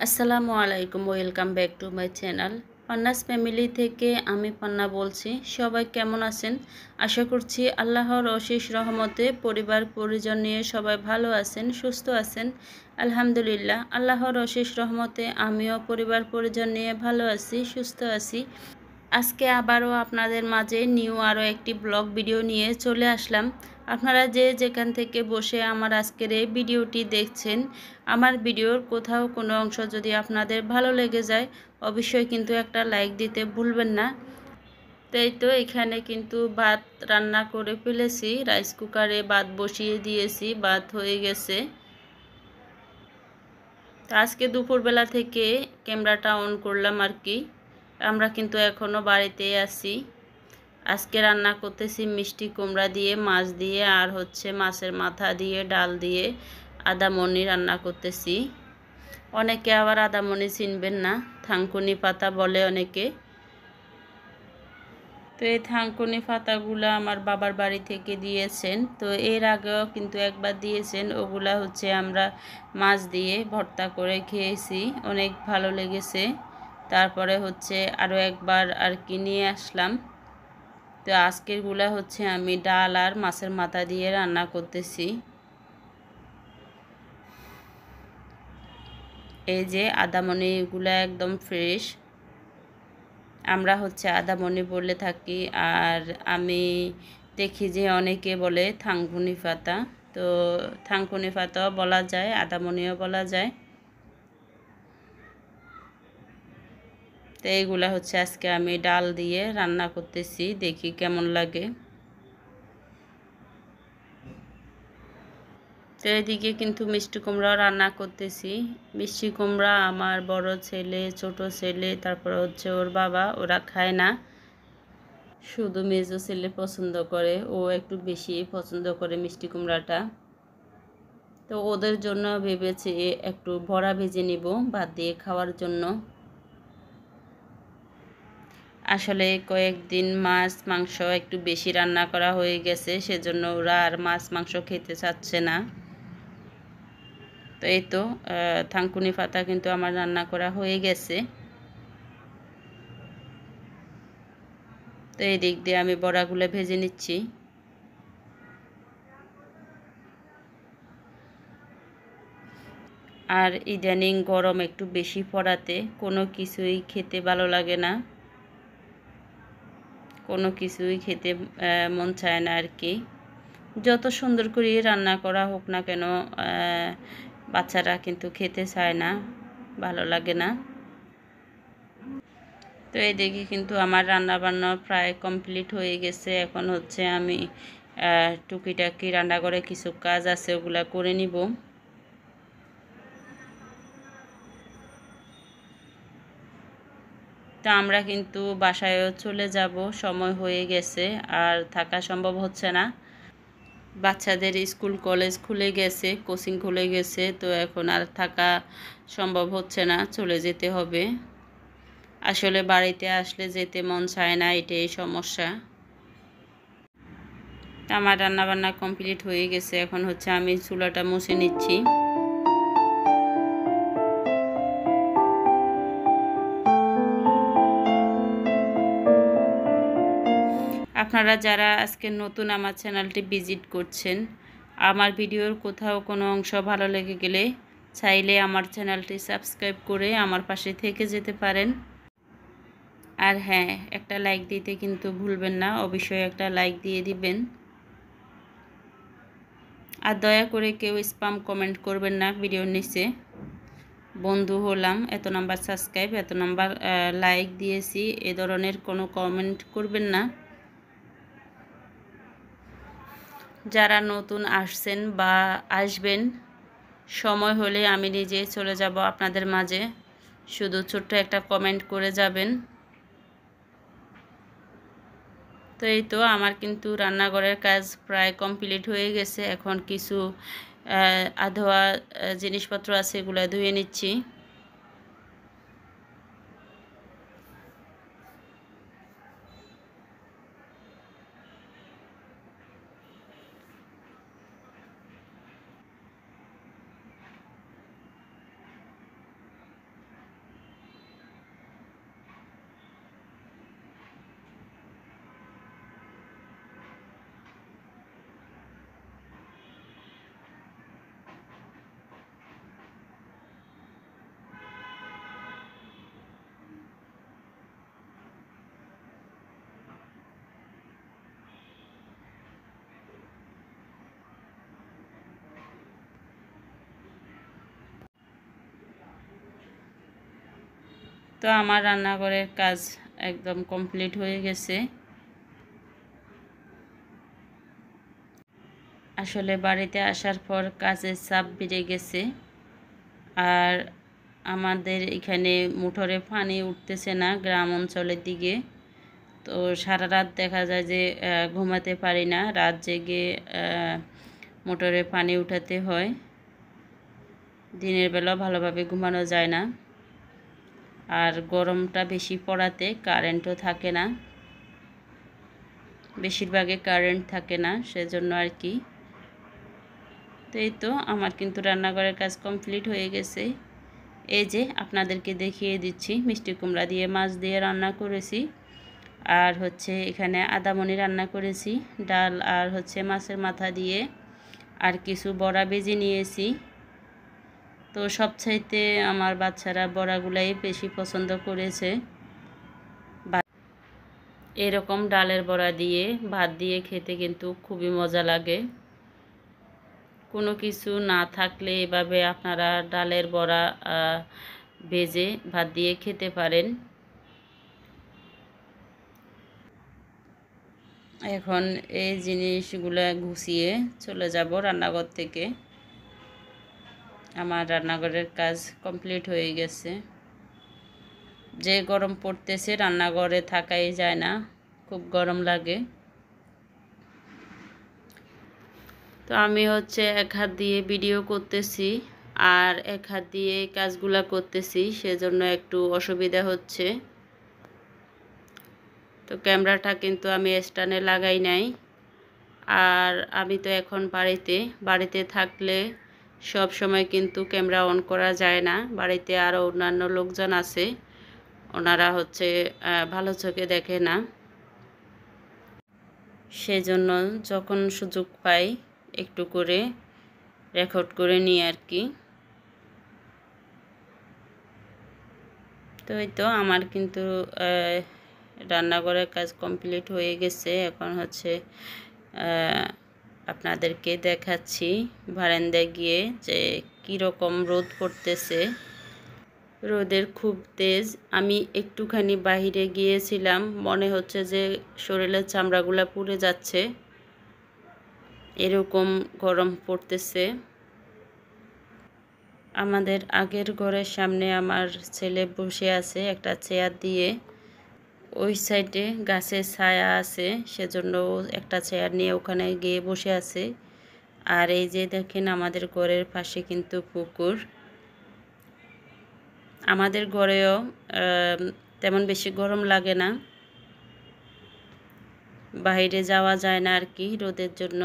আসসালামু আলাইকুম, welcome back to my channel. Panna's family থেকে আমি পান্না বলছি। সবাই কেমন আছেন? আশা করছি আল্লাহর অশেষ রহমতে পরিবার পরিজন নিয়ে সবাই ভালো আছেন, সুস্থ আছেন। আলহামদুলিল্লাহ, আল্লাহর অশেষ রহমতে আমিও পরিবার পরিজন নিয়ে ভালো আছি, সুস্থ আছি। আজকে আবারও আপনাদের মাঝে নিউ আরও একটি ব্লগ ভিডিও নিয়ে চলে আসলাম। আপনারা যে যেখান থেকে বসে আমার আজকের এই ভিডিওটি দেখছেন, আমার ভিডিওর কোথাও কোনো অংশ যদি আপনাদের ভালো লেগে যায়, অবশ্যই কিন্তু একটা লাইক দিতে ভুলবেন না। তাই তো এখানে কিন্তু ভাত রান্না করে ফেলেছি, রাইস কুকারে ভাত বসিয়ে দিয়েছি, ভাত হয়ে গেছে। আজকে দুপুরবেলা থেকে ক্যামেরাটা অন করলাম আর কি। আমরা কিন্তু এখনও বাড়িতেই আছি। আজকে রান্না করতেছি মিষ্টি কুমড়া দিয়ে, মাছ দিয়ে, আর হচ্ছে মাছের মাথা দিয়ে, ডাল দিয়ে আদামনি রান্না করতেছি। অনেকে আবার আদামনি চিনবেন না, থানকুনি পাতা বলে অনেকে। তো এই থানকুনি পাতাগুলো আমার বাবার বাড়ি থেকে দিয়েছেন। তো এর আগেও কিন্তু একবার দিয়েছেন। ওগুলা হচ্ছে আমরা মাছ দিয়ে ভর্তা করে খেয়েছি, অনেক ভালো লেগেছে। তারপরে হচ্ছে আরও একবার আর কি নিয়ে আসলাম। তো আজকেরগুলা হচ্ছে আমি ডাল আর মাছের মাথা দিয়ে রান্না করতেছি। এই যে আদামনিগুলা একদম ফ্রেশ, আমরা হচ্ছে আদামনি বলে থাকি। আর আমি দেখি যে অনেকে বলে থানকুনি পাতা, তো থানকুনি পাতাও বলা যায়, আদামনিও বলা যায়। তো এইগুলা হচ্ছে আজকে আমি ডাল দিয়ে রান্না করতেছি, দেখি কেমন লাগে। তো এদিকে কিন্তু মিষ্টি কুমড়াও রান্না করতেছি। মিষ্টি কুমড়া আমার বড় ছেলে, ছোট ছেলে, তারপর হচ্ছে ওর বাবা, ওরা খায় না, শুধু মেজো ছেলে পছন্দ করে। ও একটু বেশি পছন্দ করে মিষ্টি কুমড়াটা। তো ওদের জন্য ভেবেছি একটু বড়া ভেজে নিব ভাত দিয়ে খাওয়ার জন্য। আসলে কয়েকদিন মাছ মাংস একটু বেশি রান্না করা হয়ে গেছে, সেজন্য ওরা আর মাছ মাংস খেতে চাচ্ছে না। তো এই তো থানকুনি পাতা কিন্তু আমার রান্না করা হয়ে গেছে। তো এই দিক দিয়ে আমি বড়াগুলো ভেজে নিচ্ছি। আর ইদানিং গরম একটু বেশি পড়াতে কোনো কিছুই খেতে ভালো লাগে না, কোনো কিছুই খেতে মন চায় না আর কি। যত সুন্দর করে রান্না করা হোক না কেন, বাচ্চারা কিন্তু খেতে চায় না, ভালো লাগে না। তো এদিকে কিন্তু আমার রান্না বান্না প্রায় কমপ্লিট হয়ে গেছে। এখন হচ্ছে আমি টুকিটাকি রান্না করে কিছু কাজ আছে, ওগুলা করে নিব। তো আমরা কিন্তু বাসায়ও চলে যাব, সময় হয়ে গেছে, আর থাকা সম্ভব হচ্ছে না। বাচ্চাদের স্কুল কলেজ খুলে গেছে, কোচিং খুলে গেছে, তো এখন আর থাকা সম্ভব হচ্ছে না, চলে যেতে হবে। আসলে বাড়িতে আসলে যেতে মন চায় না, এটাই সমস্যা। আমার রান্নাবান্না কমপ্লিট হয়ে গেছে, এখন হচ্ছে আমি চুলাটা মুছে নিচ্ছি। আপনারা যারা আজকে নতুন আমার চ্যানেলটি ভিজিট করছেন, আমার ভিডিওর কোথাও কোনো অংশ ভালো লেগে গেলে চাইলে আমার চ্যানেলটি সাবস্ক্রাইব করে আমার পাশে থেকে যেতে পারেন। আর হ্যাঁ, একটা লাইক দিতে কিন্তু ভুলবেন না, অবশ্যই একটা লাইক দিয়ে দিবেন। আর দয়া করে কেউ স্প্যাম কমেন্ট করবেন না ভিডিওর নিচে। বন্ধু হলাম, এত নাম্বার সাবস্ক্রাইব, এত নাম্বার লাইক দিয়েছি, এ ধরনের কোনো কমেন্ট করবেন না। যারা নতুন আসছেন বা আসবেন, সময় হলে আমি নিজে চলে যাব আপনাদের মাঝে, শুধু ছোট্ট একটা কমেন্ট করে যাবেন। তো এই তো আমার কিন্তু রান্নাঘরের কাজ প্রায় কমপ্লিট হয়ে গেছে। এখন কিছু আধোয়া জিনিসপত্র আছে, এগুলো ধুয়ে নিচ্ছি। তো আমার রান্নাঘরের কাজ একদম কমপ্লিট হয়ে গেছে। আসলে বাড়িতে আসার পর কাজের চাপ বেড়ে গেছে, আর আমাদের এখানে মোটরে পানি উঠতেছে না গ্রাম অঞ্চলের দিকে। তো সারা রাত দেখা যায় যে ঘুমাতে পারি না, রাত জেগে মোটরে পানি উঠাতে হয়। দিনের বেলা ভালোভাবে ঘুমানো যায় না, আর গরমটা বেশি পড়াতে কারেন্টও থাকে না, বেশিরভাগে কারেন্ট থাকে না, সেজন্য আর কি। তো এই তো আমার কিন্তু রান্নাঘরের কাজ কমপ্লিট হয়ে গেছে। এই যে আপনাদেরকে দেখিয়ে দিচ্ছি, মিষ্টি কুমড়া দিয়ে মাছ দিয়ে রান্না করেছি, আর হচ্ছে এখানে আদামনি রান্না করেছি, ডাল আর হচ্ছে মাছের মাথা দিয়ে, আর কিছু বড়া ভেজে নিয়েছি। তো সবচাইতে আমার বাচ্চারা বড়াগুলাই বেশি পছন্দ করেছে। এরকম ডালের বড়া দিয়ে ভাত দিয়ে খেতে কিন্তু খুবই মজা লাগে। কোনো কিছু না থাকলে এভাবে আপনারা ডালের বড়া ভেজে ভাত দিয়ে খেতে পারেন। এখন এই জিনিসগুলো গুছিয়ে চলে যাব রান্নাঘর থেকে। আমার রান্নাঘরের কাজ কমপ্লিট হয়ে গেছে। যে গরম পড়তেছে রান্নাঘরে থাকাই যায় না, খুব গরম লাগে। তো আমি হচ্ছে এক হাত দিয়ে ভিডিও করতেছি আর এক হাত দিয়ে কাজগুলা করতেছি, সেজন্য একটু অসুবিধা হচ্ছে। তো ক্যামেরাটা কিন্তু আমি স্ট্যান্ডে লাগাই নাই। আর আমি তো এখন বাড়িতে থাকলে সব সময় কিন্তু ক্যামেরা অন করা যায় না। বাড়িতে আরও অন্যান্য লোকজন আছে, ওনারা হচ্ছে ভালো চোখে দেখে না, সেজন্য যখন সুযোগ পাই একটু করে রেকর্ড করে নিই আর কি। তো এই তো আমার কিন্তু রান্নাঘরের কাজ কমপ্লিট হয়ে গেছে। এখন হচ্ছে আপনাদেরকে দেখাচ্ছি বারান্দায় গিয়ে যে কীরকম রোদ পড়তেছে। রোদের খুব তেজ। আমি একটুখানি বাহিরে গিয়েছিলাম, মনে হচ্ছে যে শরীরের চামড়াগুলো পুড়ে যাচ্ছে, এরকম গরম পড়তেছে। আমাদের আগের ঘরের সামনে আমার ছেলে বসে আছে একটা চেয়ার দিয়ে, ওই সাইডে গাছের ছায়া আছে, সেজন্য একটা চেয়ার নিয়ে ওখানে গিয়ে বসে আছে। আর এই যে দেখেন আমাদের ঘরের পাশে কিন্তু পুকুর। আমাদের ঘরেও তেমন বেশি গরম লাগে না, বাইরে যাওয়া যায় না আর কি রোদের জন্য।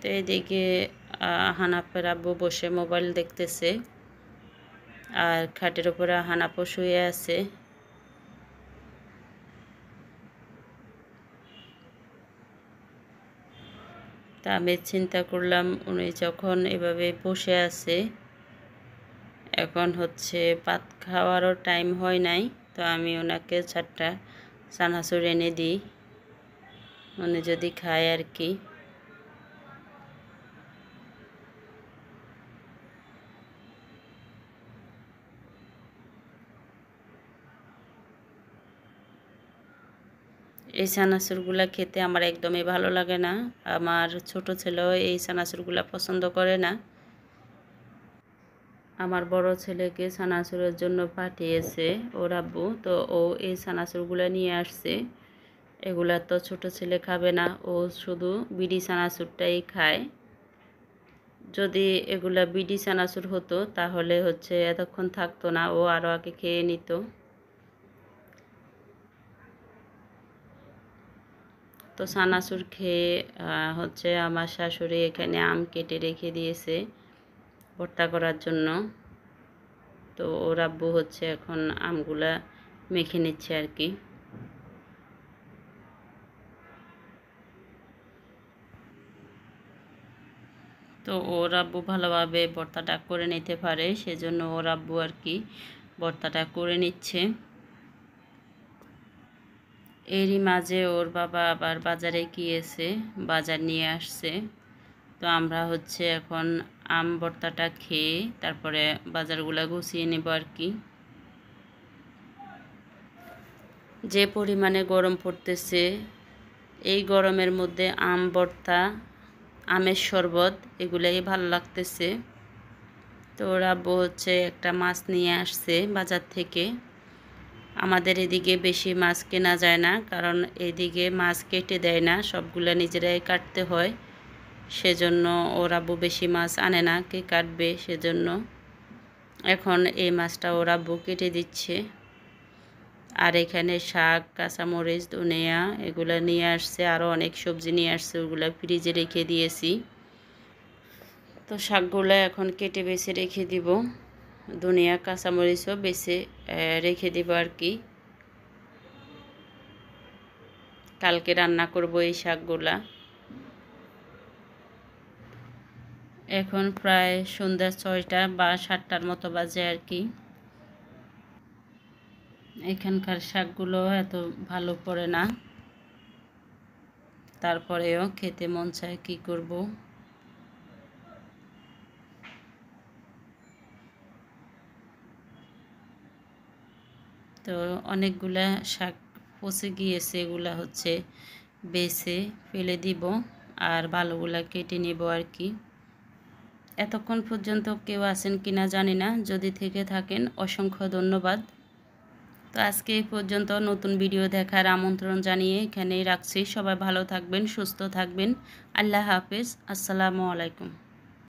তো এইদিকে হানাফের আব্বু বসে মোবাইল দেখতেছে, আর খাটের উপরে হানাপো শুয়ে আছে। তা আমি চিন্তা করলাম উনি যখন এভাবে বসে আছে, এখন হচ্ছে ভাত খাওয়ারও টাইম হয় নাই, তো আমি ওনাকে 4টা চানাচুর এনে দিই, উনি যদি খায় আর কি। এই চানাচুরগুলা খেতে আমার একদমই ভালো লাগে না। আমার ছোট ছেলেও এই চানাচুরগুলা পছন্দ করে না। আমার বড় ছেলেকে চানাচুরের জন্য পাঠিয়েছে ওর আব্বু, তো ও এই চানাচুরগুলো নিয়ে আসছে। এগুলা তো ছোট ছেলে খাবে না, ও শুধু বিডি চানাচুরটাই খায়। যদি এগুলা বিডি চানাচুর হতো তাহলে হচ্ছে এতক্ষণ থাকতো না, ও আরও আগে খেয়ে নিত। তো চানাচুর খেয়ে হচ্ছে আমার শাশুড়ি এখানে আম কেটে রেখে দিয়েছে ভর্তা করার জন্য। তো ওর আব্বু হচ্ছে এখন আমগুলা মেখে নিচ্ছে আর কি। তো ওর আব্বু ভালোভাবে ভর্তাটা করে নিতে পারে, সেজন্য ওর আব্বু আর কি ভর্তাটা করে নিচ্ছে। এরই মাঝে ওর বাবা আবার বাজারে গিয়েছে, বাজার নিয়ে আসছে। তো আমরা হচ্ছে এখন আম ভর্তাটা খেয়ে তারপরে বাজারগুলো গুছিয়ে নেব আর কি। যে পরিমাণে গরম পড়তেছে, এই গরমের মধ্যে আম ভর্তা, আমের শরবত এগুলাই ভালো লাগতেছে। তো আব্বু হচ্ছে একটা মাছ নিয়ে আসছে বাজার থেকে। আমাদের এদিকে বেশি মাছ কেনা যায় না, কারণ এদিকে মাছ কেটে দেয় না, সবগুলো নিজেরাই কাটতে হয়। সেজন্য ওর আব্বু বেশি মাছ আনে না, কে কাটবে, সেজন্য এখন এই মাছটা ওর আব্বু কেটে দিচ্ছে। আর এখানে শাক, কাঁচামরিচ, ধনিয়া এগুলো নিয়ে আসছে, আরও অনেক সবজি নিয়ে আসছে, ওগুলো ফ্রিজে রেখে দিয়েছি। তো শাকগুলো এখন কেটে বেছে রেখে দিব, ধনিয়া কাঁচামরিচও বেছে রেখে দিব আর কি। কালকে রান্না করব এই শাকগুলা। এখন প্রায় সন্ধ্যা 6টা বা 7টার মতো বাজে আর কি। এখানকার শাকগুলো এত ভালো পড়ে না, তারপরেও খেতে মন চায়, কি করব। তো অনেকগুলা শাক পচে গিয়েছে, এগুলা হচ্ছে বেছে ফেলে দিব আর ভালোগুলা কেটে নেব আর কি। এতক্ষণ পর্যন্ত কেউ আছেন কিনা জানি না, যদি থেকে থাকেন অসংখ্য ধন্যবাদ। তো আজকে এই পর্যন্ত, নতুন ভিডিও দেখার আমন্ত্রণ জানিয়ে এখানেই রাখছি। সবাই ভালো থাকবেন, সুস্থ থাকবেন। আল্লাহ হাফেজ, আসসালামু আলাইকুম।